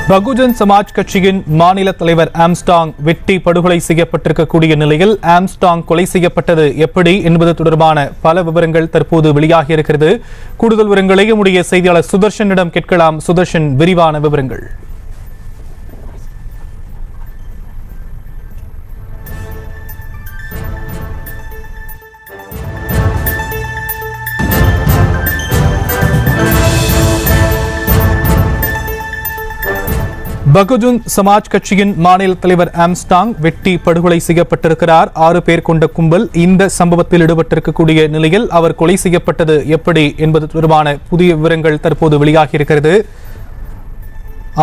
பகுஜன் சமாஜ் கட்சியின் மாநில தலைவர் ஆம்ஸ்டாங் வெட்டி படுகொலை செய்யப்பட்டிருக்கக்கூடிய நிலையில் ஆம்ஸ்டாங் கொலை செய்யப்பட்டது எப்படி என்பது தொடர்பான பல விவரங்கள் தற்போது வெளியாகியிருக்கிறது. கூடுதல் விவரங்களை நம்முடைய செய்தியாளர் சுதர்ஷனிடம் கேட்கலாம். சுதர்ஷன், விரிவான விவரங்கள். பகுஜன் சமாஜ் கட்சியின் மாநில தலைவர் ஆம்ஸ்டாங் வெட்டி படுகொலை செய்யப்பட்டிருக்கிறார். 6 பேர் கொண்ட கும்பல் இந்த சம்பவத்தில் ஈடுபட்டிருக்கக்கூடிய நிலையில் அவர் கொலை செய்யப்பட்டது எப்படி என்பது தொடர்பான புதிய விவரங்கள் தற்போது வெளியாகியிருக்கிறது.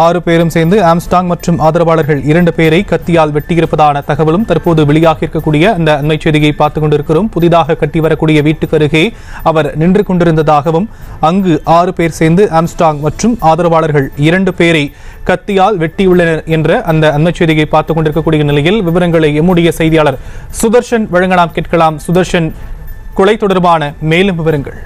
6 பேரும் சேர்ந்து ஆம்ஸ்டாங் மற்றும் ஆதரவாளர்கள் 2 பேரை கத்தியால் வெட்டியிருப்பதான தகவலும் தற்போது வெளியாகியிருக்கக்கூடிய அந்த அண்மை செய்தியை பார்த்துக் கொண்டிருக்கிறோம். புதிதாக கட்டி வரக்கூடிய வீட்டுக்கு அருகே அவர் நின்று கொண்டிருந்ததாகவும் அங்கு 6 பேர் சேர்ந்து ஆம்ஸ்டாங் மற்றும் ஆதரவாளர்கள் 2 பேரை கத்தியால் வெட்டியுள்ளனர் என்ற அந்த அண்மை செய்தியை பார்த்துக் கொண்டிருக்கக்கூடிய நிலையில் விவரங்களை எம்முடைய செய்தியாளர் சுதர்ஷன் வழங்க நாம் கேட்கலாம். சுதர்ஷன், கொலை தொடர்பான மேலும் விவரங்கள்.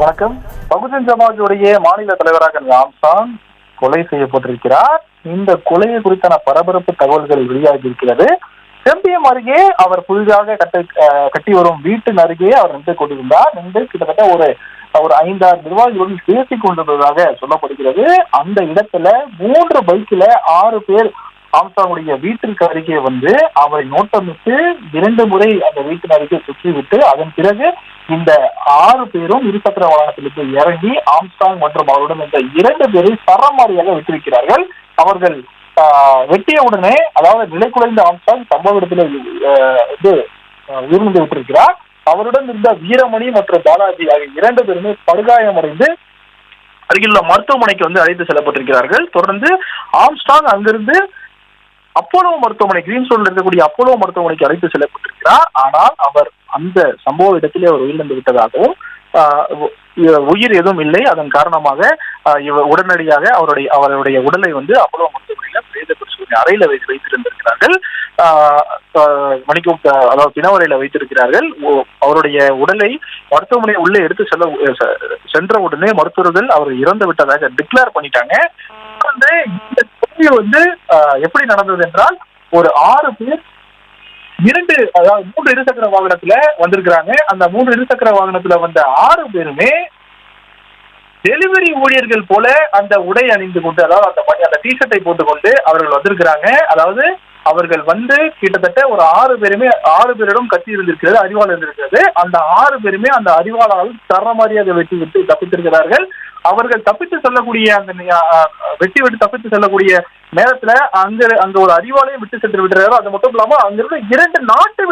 வணக்கம். பகுஜன் சமாஜுடைய மாநில தலைவராக ஆம்ஸ்டாங் கொலை செய்யப்பட்டிருக்கிறார். இந்த கொலையை குறித்தான பரபரப்பு தகவல்கள் வெளியாகி இருக்கிறது. செம்பியம் அருகே அவர் புதிதாக கட்டி வரும் வீட்டின் அருகே அவர் நின்று கொண்டிருந்தார். நின்று கிட்டத்தட்ட ஒரு 5-6 நிர்வாகிகளுடன் பேசிக் கொண்டிருந்ததாக சொல்லப்படுகிறது. அந்த இடத்துல 3 பைக்கில 6 பேர் ஆம்ஸ்டாங்குடைய வீட்டிற்கு அருகே வந்து அவரை நோட்டமிட்டு 2 முறை அந்த வீட்டின் அருகே சுற்றிவிட்டு அதன் பிறகு இந்த 6 பேரும் இருசக்கர வாகனத்திற்கு இறங்கி ஆம்ஸ்டாங் மற்றும் அவருடன் இந்த 2 பேரை சரமாரியாக வெட்டிருக்கிறார்கள். அவர்கள் வெட்டிய உடனே, அதாவது நிலை குலைந்த ஆம்ஸ்டாங் சம்பவ இடத்துல உயிரிழந்து விட்டிருக்கிறார். அவருடன் இருந்த வீரமணி மற்றும் பாலாஜி ஆகிய 2 பேருமே படுகாயமடைந்து அருகிலுள்ள மருத்துவமனைக்கு வந்து அழைத்து செல்லப்பட்டிருக்கிறார்கள். தொடர்ந்து ஆம்ஸ்டாங் அங்கிருந்து அப்போலோ மருத்துவமனை, கிரீன்ஸ்டோன்ல இருக்கக்கூடிய அப்போலோ மருத்துவமனைக்கு அழைத்து செல்லப்பட்டிருக்கிறார். ஆனால் அவர் அந்த சம்பவ இடத்திலே அவர் உயிரிழந்து விட்டதாகவும் உயிர் எதுவும் இல்லை, அதன் காரணமாக உடனடியாக அவருடைய உடலை வந்து அப்போலோ மருத்துவமனையில பிரேத பரிசோதனை அறையில வைத்திருந்திருக்கிறார்கள். அதாவது பிணவரையில வைத்திருக்கிறார்கள். அவருடைய உடலை மருத்துவமனை உள்ளே எடுத்து சென்ற உடனே மருத்துவர்கள் அவர் இறந்து விட்டதாக டிக்ளேர் பண்ணிட்டாங்க. இந்த கொலை வந்து எப்படி நடந்தது என்றால், ஒரு 6 பேர் 3 இருசக்கர வாகனத்துல வந்திருக்கிறாங்க. அந்த 3 இருசக்கர வாகனத்துல வந்த 6 பேருமே டெலிவரி ஊழியர்கள் போல அந்த உடை அணிந்து கொண்டு, அதாவது அந்த டிஷர்ட்டை போட்டுக்கொண்டு அவர்கள் வந்திருக்கிறாங்க. அதாவது அவர்கள் வந்து கிட்டத்தட்ட ஒரு 6 பேரிடம் கத்தி இருந்திருக்கிறது, அறிவாள் இருந்திருக்கிறது. அந்த 6 பேருமே அந்த அறிவாளால் தரமாரியாக வெட்டி விட்டு தப்பித்திருக்கிறார்கள். அவர்கள் தப்பித்து செல்லக்கூடிய அந்த தப்பித்து செல்லக்கூடிய நேரத்துல அங்க ஒரு அறிவாலையும் விட்டு சென்று விடுறாரு. அது மட்டும் இல்லாம அங்கிருந்து 2 நாட்டு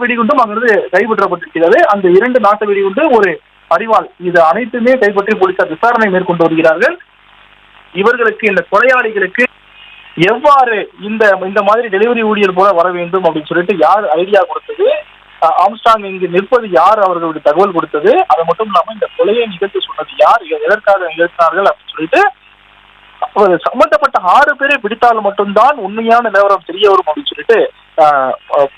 வெடிகுண்டும் அங்கிருந்து கைப்பற்றப்பட்டிருக்கிறது. அந்த 2 நாட்டு வெடிகுண்டு, ஒரு அறிவாள், இது அனைத்துமே கைப்பற்றி போலீசார் விசாரணை மேற்கொண்டு வருகிறார்கள். இவர்களுக்கு, இந்த கொலையாளிகளுக்கு எவ்வாறு இந்த மாதிரி டெலிவரி ஊழியர் போல வர வேண்டும் அப்படின்னு சொல்லிட்டு யார் ஐடியா கொடுத்தது, ஆம்ஸ்டாங் இங்கு நிற்பது யார் அவர்களுடைய தகவல் கொடுத்தது, அது மட்டும் இல்லாம இந்த கொலையை நிகழ்த்தி சொன்னது யார், எதற்காக நிகழ்த்தினார்கள் அப்படின்னு சொல்லிட்டு சம்பந்தப்பட்ட 6 பேரை பிடித்தால் மட்டும்தான் உண்மையான நிலவரம் தெரிய வரும் அப்படின்னு சொல்லிட்டு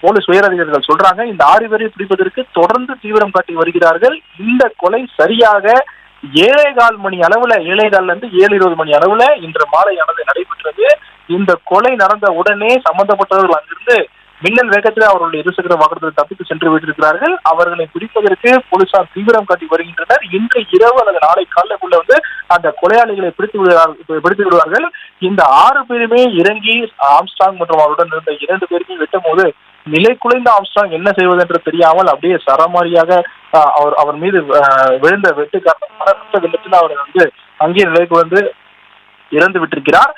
போலீஸ் உயரதிகாரிகள் சொல்றாங்க. இந்த 6 பேரை பிடிப்பதற்கு தொடர்ந்து தீவிரம் காட்டி வருகிறார்கள். இந்த கொலை சரியாக 7:15 மணி அளவுல, 7:15 இருந்து 7:20 மணி அளவுல இன்று மாலையானது நடைபெற்றது. இந்த கொலை நடந்த உடனே சம்பந்தப்பட்டவர்கள் அங்கிருந்து மின்னல் வேகத்தில் அவர்களுடைய இருசக்கர வாகனத்தில் தப்பித்து சென்று விட்டிருக்கிறார்கள். அவர்களை பிடிப்பதற்கு போலீசார் தீவிரம் காட்டி வருகின்றனர். இன்று இரவு அல்லது நாளை காலைக்குள்ள வந்து அந்த கொலையாளிகளை பிடித்து விடுவார்கள். இந்த 6 பேருமே இறங்கி ஆம்ஸ்டாங் மற்றும் அவருடன் இருந்த 2 பேருமே வெட்டும் போது நிலை குலைந்த ஆம்ஸ்டாங் என்ன செய்வது என்று தெரியாமல் அப்படியே சரமாரியாக அவர் மீது விழுந்த வெட்டு காரணமாக அவர் வந்து அங்கே நிலைக்கு வந்து இறந்து விட்டிருக்கிறார்.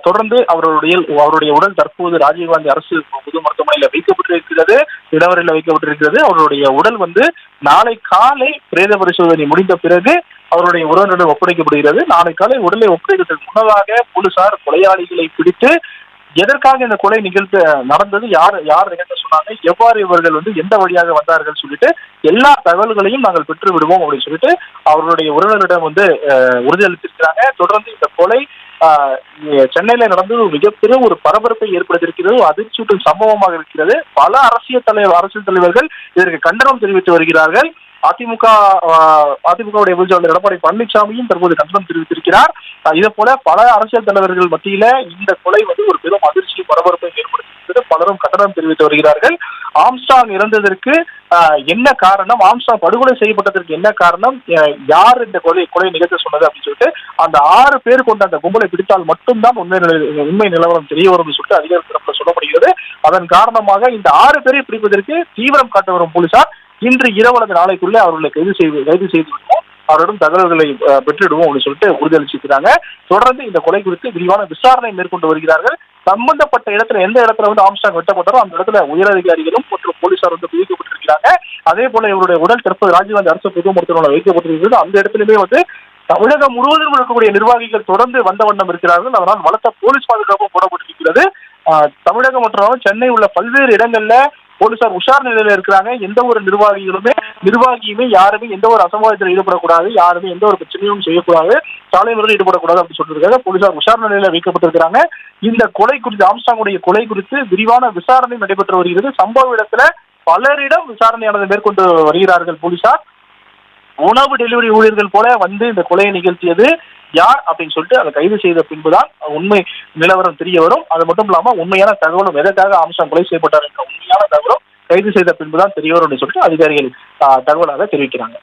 தொடர்ந்து அவருடைய உடல் தற்போது ராஜீவ்காந்தி அரசு பொது மருத்துவமனையில வைக்கப்பட்டிருக்கிறது, இடவரையில வைக்கப்பட்டிருக்கிறது. அவருடைய உடல் வந்து நாளை காலை பிரேத பரிசோதனை முடிந்த பிறகு அவருடைய உறவினரிடம் ஒப்படைக்கப்படுகிறது. நாளை காலை உடலை ஒப்படைக்கிறதுக்கு முன்னதாக போலீசார் கொலையாளிகளை பிடித்து எதற்காக இந்த கொலை நடந்தது, யார் நிகழ்த்த சொன்னாங்க, எவ்வாறு இவர்கள் வந்து எந்த வழியாக வந்தார்கள் சொல்லிட்டு எல்லா தகவல்களையும் நாங்கள் பெற்று விடுவோம் அப்படின்னு சொல்லிட்டு அவர்களுடைய உறவினரிடம் வந்து உறுதியளித்திருக்கிறாங்க. தொடர்ந்து இந்த கொலை சென்னையில நடந்து மிகப்பெரிய ஒரு பரபரப்பை ஏற்படுத்தியிருக்கிறது, அதிர்ச்சியூட்டும் சம்பவமாக இருக்கிறது. பல அரசியல் தலைவர்கள் இதற்கு கண்டனம் தெரிவித்து வருகிறார்கள். அதிமுகவுடைய பொதுச் செயலாளர் எடப்பாடி பழனிசாமியும் தற்போது கண்டனம் தெரிவித்திருக்கிறார். இதே போல பல அரசியல் தலைவர்கள் மத்தியில இந்த கொலை வந்து ஒரு பெரும் அதிர்ச்சி பரபரப்பை ஏற்படுத்தியிருக்கிறது. பலரும் கண்டனம் தெரிவித்து வருகிறார்கள். ஆம்ஸ்ட்ராங் இறந்ததற்கு என்ன காரணம், ஆம்ஸ்ட்ராங் படுகொலை செய்யப்பட்டதற்கு என்ன காரணம், யார் இந்த கொலை நிகழ்த்த சொன்னது அப்படின்னு சொல்லிட்டு அந்த 6 பேர் கொண்ட அந்த கும்பலை பிடித்தால் மட்டும்தான் உண்மை நிலவரம் தெரிய வரும் சொல்லிட்டு அதிகார தரப்புல சொல்லப்படுகிறது. அதன் காரணமாக இந்த 6 பேரை பிடிப்பதற்கு தீவிரம் காட்ட வரும் போலீசார் இன்று இரவு அல்லது நாளைக்குள்ளே அவர்களை கைது செய்து விடுவோம், அவரிடம் தகவல்களை பெற்றுடுவோம் அப்படின்னு சொல்லிட்டு உறுதியளிச்சிருக்கிறாங்க. தொடர்ந்து இந்த கொலை குறித்து விரிவான விசாரணை மேற்கொண்டு வருகிறார்கள். சம்பந்தப்பட்ட இடத்துல எந்த இடத்துல வந்து ஆம்ஸ்ட்ராங் வெட்டப்பட்டாரோ அந்த இடத்துல உயரதிகாரிகளும் மற்றும் போலீசார் வந்து குவிக்கப்பட்டிருக்கிறாங்க. அதே போல இவருடைய உடல் தற்போது ராஜீவ்காந்தி அரசு பொது மருத்துவமனையில் வைக்கப்பட்டிருக்கிறது. அந்த இடத்திலுமே வந்து தமிழகம் முழுவதும் இருக்கக்கூடிய நிர்வாகிகள் தொடர்ந்து வந்த வண்ணம் இருக்கிறார்கள். அதனால் பலத்த போலீஸ் பாதுகாப்பும் போடப்பட்டிருக்கிறது. தமிழகம் மற்றும் சென்னை உள்ள பல்வேறு இடங்கள்ல போலீசார் உஷார் நிலையில இருக்கிறாங்க. எந்த ஒரு நிர்வாகியுமே யாருமே எந்த ஒரு அசம்பாவிதத்தில் ஈடுபடக்கூடாது, யாருமே எந்த ஒரு பிரச்சனையும் செய்யக்கூடாது, சாலை முறையில் ஈடுபடக்கூடாது அப்படின்னு சொல்லிருக்காங்க. போலீசார் உஷார் நிலையில வைக்கப்பட்டிருக்கிறாங்க. இந்த கொலை குறித்து, ஆம்ஸ்ட்ராங்குடைய கொலை குறித்து விரிவான விசாரணை நடைபெற்று வருகிறது. சம்பவ இடத்துல பலரிடம் விசாரணையானதை மேற்கொண்டு வருகிறார்கள் போலீசார். உணவு டெலிவரி ஊழியர்கள் போல வந்து இந்த கொலையை நிகழ்த்தியது யார் அப்படின்னு சொல்லிட்டு அதை கைது செய்த பின்புதான் உண்மை நிலவரம் தெரிய வரும். அது மட்டும் இல்லாம உண்மையான தகவலும் எதற்காக ஆம்ஸ்ட்ராங் கொலை செய்யப்பட்டார் என்ற உண்மையான தகவலும் கைது செய்த பின்புதான் தெரிய வரும் அப்படின்னு சொல்லிட்டு அதிகாரிகள் தகவலாக தெரிவிக்கிறாங்க.